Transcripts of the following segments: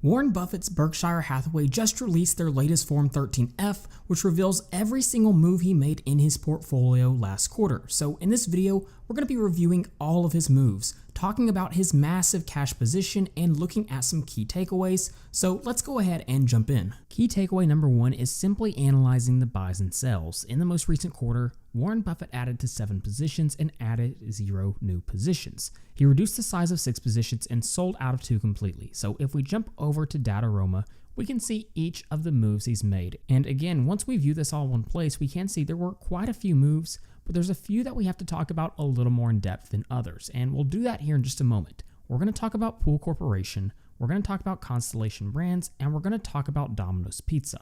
Warren Buffett's Berkshire Hathaway just released their latest Form 13F, which reveals every single move he made in his portfolio last quarter. So in this video, we're going to be reviewing all of his moves, talking about his massive cash position, and looking at some key takeaways. So let's go ahead and jump in. Key takeaway number one is simply analyzing the buys and sells. In the most recent quarter, Warren Buffett added to 7 positions and added 0 new positions. He reduced the size of 6 positions and sold out of 2 completely. So if we jump over to Dataroma, we can see each of the moves he's made. And again, once we view this all in one place, we can see there were quite a few moves, but there's a few that we have to talk about a little more in depth than others. And we'll do that here in just a moment. We're going to talk about Pool Corporation, we're going to talk about Constellation Brands, and we're going to talk about Domino's Pizza.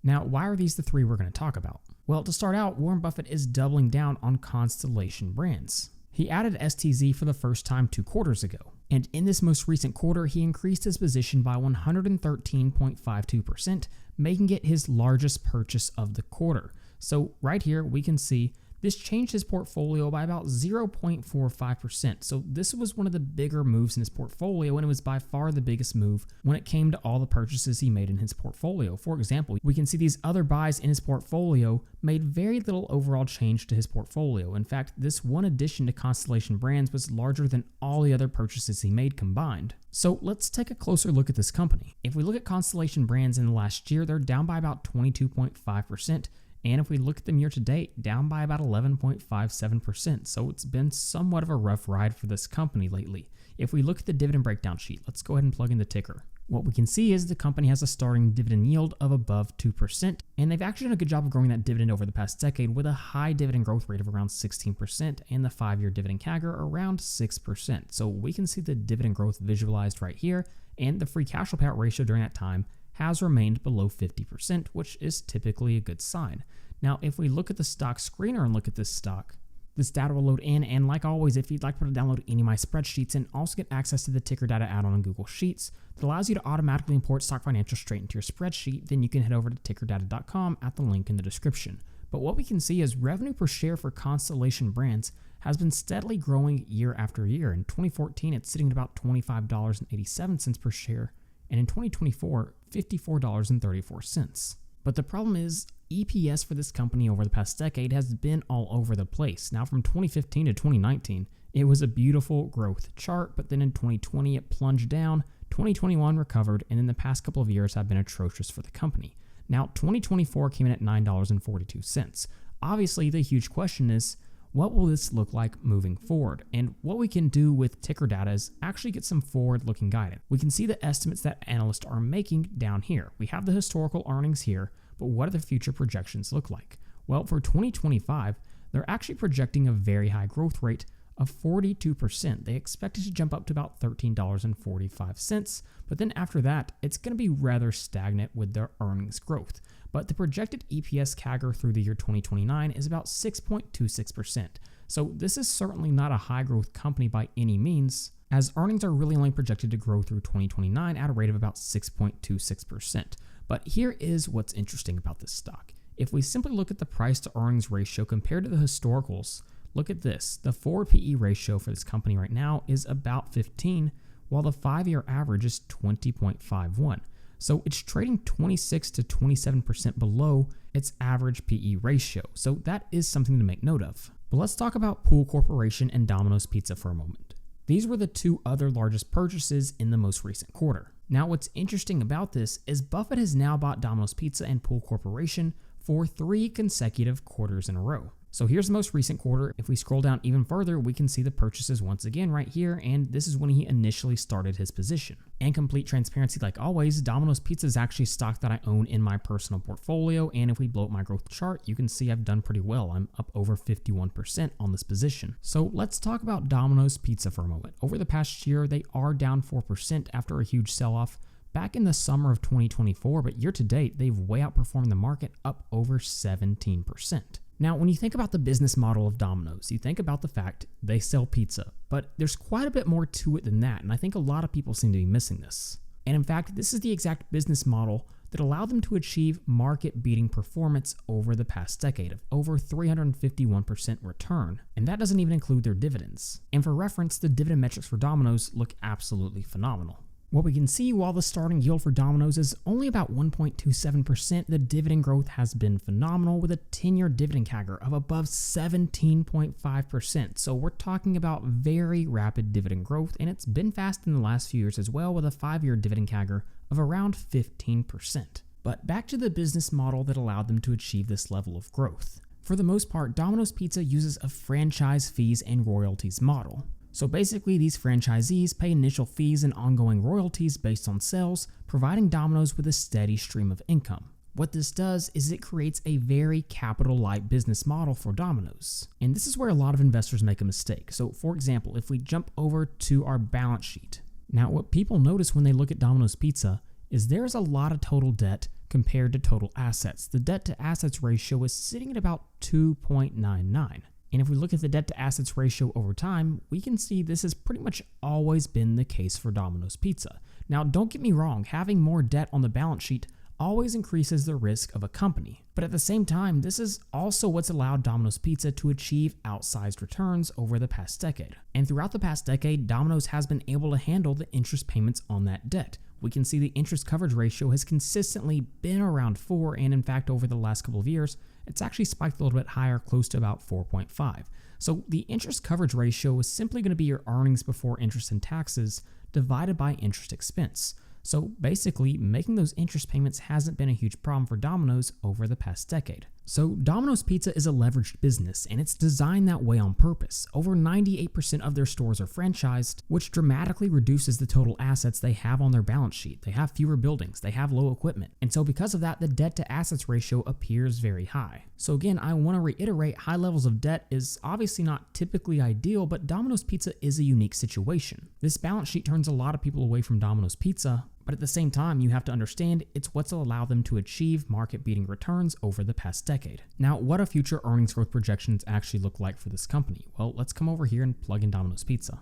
Now, why are these the 3 we're going to talk about? Well, to start out, Warren Buffett is doubling down on Constellation Brands. He added STZ for the first time 2 quarters ago, and in this most recent quarter, he increased his position by 113.52%, making it his largest purchase of the quarter. So right here, we can see this changed his portfolio by about 0.45%. So this was one of the bigger moves in his portfolio, and it was by far the biggest move when it came to all the purchases he made in his portfolio. For example, we can see these other buys in his portfolio made very little overall change to his portfolio. In fact, this one addition to Constellation Brands was larger than all the other purchases he made combined. So let's take a closer look at this company. If we look at Constellation Brands in the last year, they're down by about 22.5%. And if we look at them year to date, down by about 11.57%. So it's been somewhat of a rough ride for this company lately. If we look at the dividend breakdown sheet, let's go ahead and plug in the ticker. What we can see is the company has a starting dividend yield of above 2%, and they've actually done a good job of growing that dividend over the past decade with a high dividend growth rate of around 16% and the 5-year dividend CAGR around 6%. So we can see the dividend growth visualized right here, and the free cash flow payout ratio during that time has remained below 50%, which is typically a good sign. Now, if we look at the stock screener and look at this stock, this data will load in, and like always, if you'd like to download any of my spreadsheets and also get access to the ticker data add-on on Google Sheets that allows you to automatically import stock financials straight into your spreadsheet, then you can head over to tickerdata.com at the link in the description. But what we can see is revenue per share for Constellation Brands has been steadily growing year after year. In 2014, it's sitting at about $25.87 per share, and in 2024, $54.34. But the problem is, EPS for this company over the past decade has been all over the place. Now, from 2015 to 2019, it was a beautiful growth chart, but then in 2020, it plunged down, 2021 recovered, and in the past couple of years have been atrocious for the company. Now, 2024 came in at $9.42. Obviously, the huge question is, what will this look like moving forward? And what we can do with ticker data is actually get some forward-looking guidance. We can see the estimates that analysts are making down here. We have the historical earnings here, but what do the future projections look like? Well, for 2025, they're actually projecting a very high growth rate of 42%. They expect it to jump up to about $13.45, but then after that, it's going to be rather stagnant with their earnings growth. But the projected EPS CAGR through the year 2029 is about 6.26%. So this is certainly not a high growth company by any means, as earnings are really only projected to grow through 2029 at a rate of about 6.26%. But here is what's interesting about this stock. If we simply look at the price to earnings ratio compared to the historicals, look at this. The forward PE ratio for this company right now is about 15, while the 5-year average is 20.51. So it's trading 26 to 27% below its average PE ratio. So that is something to make note of. But let's talk about Pool Corporation and Domino's Pizza for a moment. These were the 2 other largest purchases in the most recent quarter. Now, what's interesting about this is Buffett has now bought Domino's Pizza and Pool Corporation for 3 consecutive quarters in a row. So here's the most recent quarter. If we scroll down even further, we can see the purchases once again right here, and this is when he initially started his position. And complete transparency, like always, Domino's Pizza is actually stock that I own in my personal portfolio, and if we blow up my growth chart, you can see I've done pretty well. I'm up over 51% on this position. So let's talk about Domino's Pizza for a moment. Over the past year, they are down 4% after a huge sell-off back in the summer of 2024, but year to date, they've way outperformed the market, up over 17%. Now, when you think about the business model of Domino's, you think about the fact they sell pizza, but there's quite a bit more to it than that, and I think a lot of people seem to be missing this. And in fact, this is the exact business model that allowed them to achieve market-beating performance over the past decade of over 351% return, and that doesn't even include their dividends. And for reference, the dividend metrics for Domino's look absolutely phenomenal. What we can see, while the starting yield for Domino's is only about 1.27%, the dividend growth has been phenomenal, with a 10-year dividend CAGR of above 17.5%. So we're talking about very rapid dividend growth, and it's been fast in the last few years as well, with a 5-year dividend CAGR of around 15%. But back to the business model that allowed them to achieve this level of growth. For the most part, Domino's Pizza uses a franchise fees and royalties model. So basically, these franchisees pay initial fees and ongoing royalties based on sales, providing Domino's with a steady stream of income. What this does is it creates a very capital-light business model for Domino's. And this is where a lot of investors make a mistake. So for example, if we jump over to our balance sheet. Now, what people notice when they look at Domino's Pizza is there's a lot of total debt compared to total assets. The debt to assets ratio is sitting at about 2.99. And if we look at the debt to assets ratio over time, we can see this has pretty much always been the case for Domino's Pizza. Now, don't get me wrong, having more debt on the balance sheet always increases the risk of a company. But at the same time, this is also what's allowed Domino's Pizza to achieve outsized returns over the past decade. And throughout the past decade, Domino's has been able to handle the interest payments on that debt. We can see the interest coverage ratio has consistently been around 4, and in fact, over the last couple of years, it's actually spiked a little bit higher, close to about 4.5. So the interest coverage ratio is simply going to be your earnings before interest and taxes divided by interest expense. So basically, making those interest payments hasn't been a huge problem for Domino's over the past decade. So Domino's Pizza is a leveraged business, and it's designed that way on purpose. Over 98% of their stores are franchised, which dramatically reduces the total assets they have on their balance sheet. They have fewer buildings, they have low equipment, and so because of that, the debt to assets ratio appears very high. So again, I want to reiterate, high levels of debt is obviously not typically ideal, but Domino's Pizza is a unique situation. This balance sheet turns a lot of people away from Domino's Pizza, but at the same time, you have to understand it's what's allowed them to achieve market-beating returns over the past decade. Now, what do future earnings growth projections actually look like for this company? Well, let's come over here and plug in Domino's Pizza.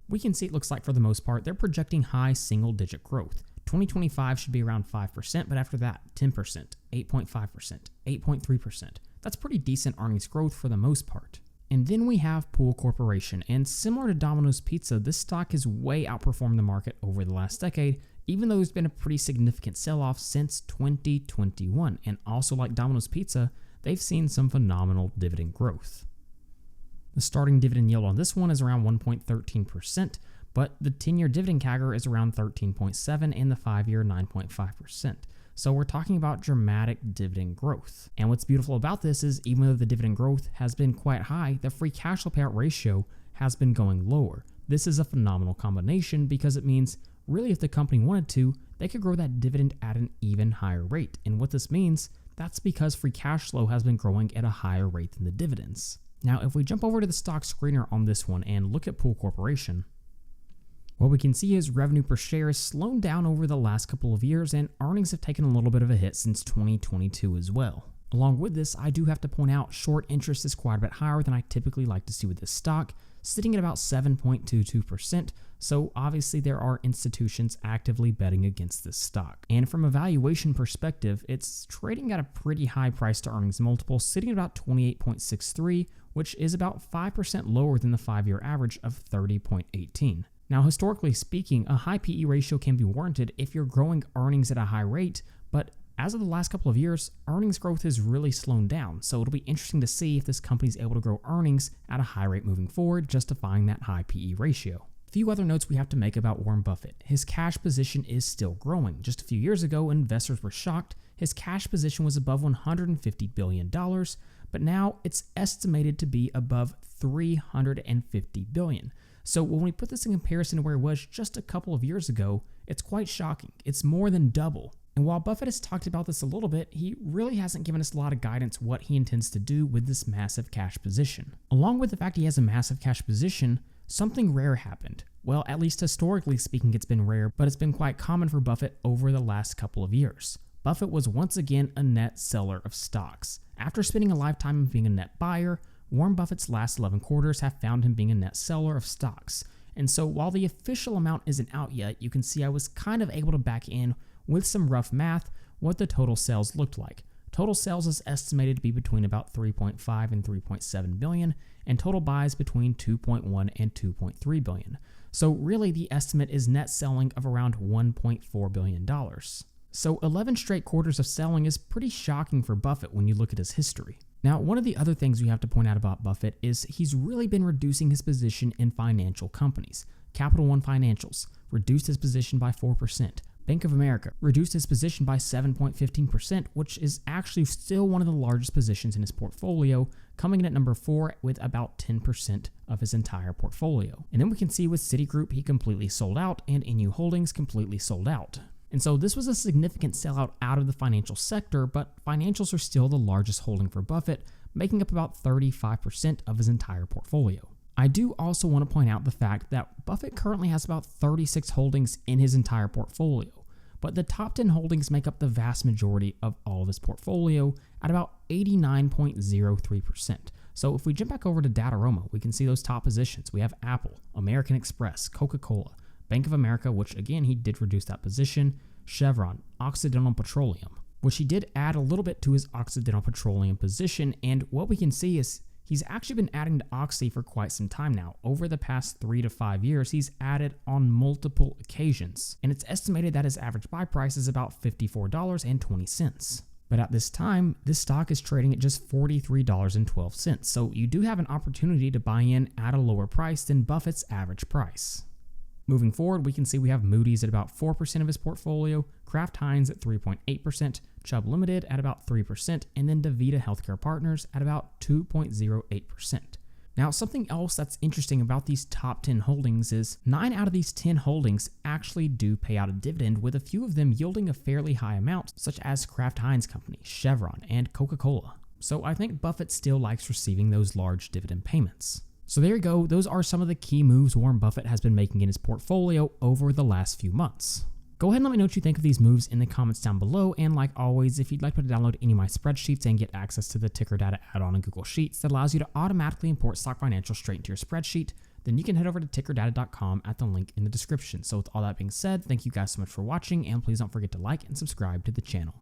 We can see it looks like, for the most part, they're projecting high single-digit growth. 2025 should be around 5%, but after that, 10%, 8.5%, 8.3%. That's pretty decent earnings growth for the most part. And then we have Pool Corporation, and similar to Domino's Pizza, this stock has way outperformed the market over the last decade, even though there's been a pretty significant sell-off since 2021. And also, like Domino's Pizza, they've seen some phenomenal dividend growth. The starting dividend yield on this one is around 1.13%, but the 10-year dividend CAGR is around 13.7% and the 5-year 9.5%. So we're talking about dramatic dividend growth. And what's beautiful about this is, even though the dividend growth has been quite high, the free cash flow payout ratio has been going lower. This is a phenomenal combination because it means, really, if the company wanted to, they could grow that dividend at an even higher rate. And what this means, that's because free cash flow has been growing at a higher rate than the dividends. Now, if we jump over to the stock screener on this one and look at Pool Corporation, what we can see is revenue per share has slowed down over the last couple of years, and earnings have taken a little bit of a hit since 2022 as well. Along with this, I do have to point out short interest is quite a bit higher than I typically like to see with this stock, sitting at about 7.22%, so obviously there are institutions actively betting against this stock. And from a valuation perspective, it's trading at a pretty high price to earnings multiple, sitting at about 28.63, which is about 5% lower than the 5-year average of 30.18. Now, historically speaking, a high PE ratio can be warranted if you're growing earnings at a high rate, but as of the last couple of years, earnings growth has really slowed down, so it'll be interesting to see if this company is able to grow earnings at a high rate moving forward, justifying that high PE ratio. A few other notes we have to make about Warren Buffett. His cash position is still growing. Just a few years ago, investors were shocked. His cash position was above $150 billion, but now it's estimated to be above $350 billion. So when we put this in comparison to where it was just a couple of years ago, it's quite shocking. It's more than double. And while Buffett has talked about this a little bit, he really hasn't given us a lot of guidance what he intends to do with this massive cash position. Along with the fact he has a massive cash position, something rare happened. Well, at least historically speaking, it's been rare, but it's been quite common for Buffett over the last couple of years. Buffett was once again a net seller of stocks. After spending a lifetime of being a net buyer, Warren Buffett's last 11 quarters have found him being a net seller of stocks. And so while the official amount isn't out yet, you can see I was kind of able to back in with some rough math what the total sales looked like. Total sales is estimated to be between about 3.5 and 3.7 billion, and total buys between 2.1 and 2.3 billion. So really the estimate is net selling of around $1.4 billion. So 11 straight quarters of selling is pretty shocking for Buffett when you look at his history. Now, one of the other things we have to point out about Buffett is he's really been reducing his position in financial companies. Capital One Financials reduced his position by 4%. Bank of America reduced his position by 7.15%, which is actually still one of the largest positions in his portfolio, coming in at number 4 with about 10% of his entire portfolio. And then we can see with Citigroup, he completely sold out, and NU Holdings completely sold out. And so this was a significant sellout out of the financial sector, but financials are still the largest holding for Buffett, making up about 35% of his entire portfolio. I do also want to point out the fact that Buffett currently has about 36 holdings in his entire portfolio, but the top 10 holdings make up the vast majority of all of his portfolio at about 89.03%. So if we jump back over to Dataroma, we can see those top positions. We have Apple, American Express, Coca-Cola, Bank of America, which again, he did reduce that position, Chevron, Occidental Petroleum, which he did add a little bit to his Occidental Petroleum position. And what we can see is he's actually been adding to Oxy for quite some time now. Over the past 3 to 5 years, he's added on multiple occasions. And it's estimated that his average buy price is about $54.20. But at this time, this stock is trading at just $43.12. So you do have an opportunity to buy in at a lower price than Buffett's average price. Moving forward, we can see we have Moody's at about 4% of his portfolio, Kraft Heinz at 3.8%, Chubb Limited at about 3%, and then DaVita Healthcare Partners at about 2.08%. Now, something else that's interesting about these top 10 holdings is 9 out of these 10 holdings actually do pay out a dividend, with a few of them yielding a fairly high amount, such as Kraft Heinz Company, Chevron, and Coca-Cola. So I think Buffett still likes receiving those large dividend payments. So there you go, those are some of the key moves Warren Buffett has been making in his portfolio over the last few months. Go ahead and let me know what you think of these moves in the comments down below, and like always, if you'd like to download any of my spreadsheets and get access to the ticker data add-on in Google Sheets that allows you to automatically import stock financials straight into your spreadsheet, then you can head over to tickerdata.com at the link in the description. So with all that being said, thank you guys so much for watching, and please don't forget to like and subscribe to the channel.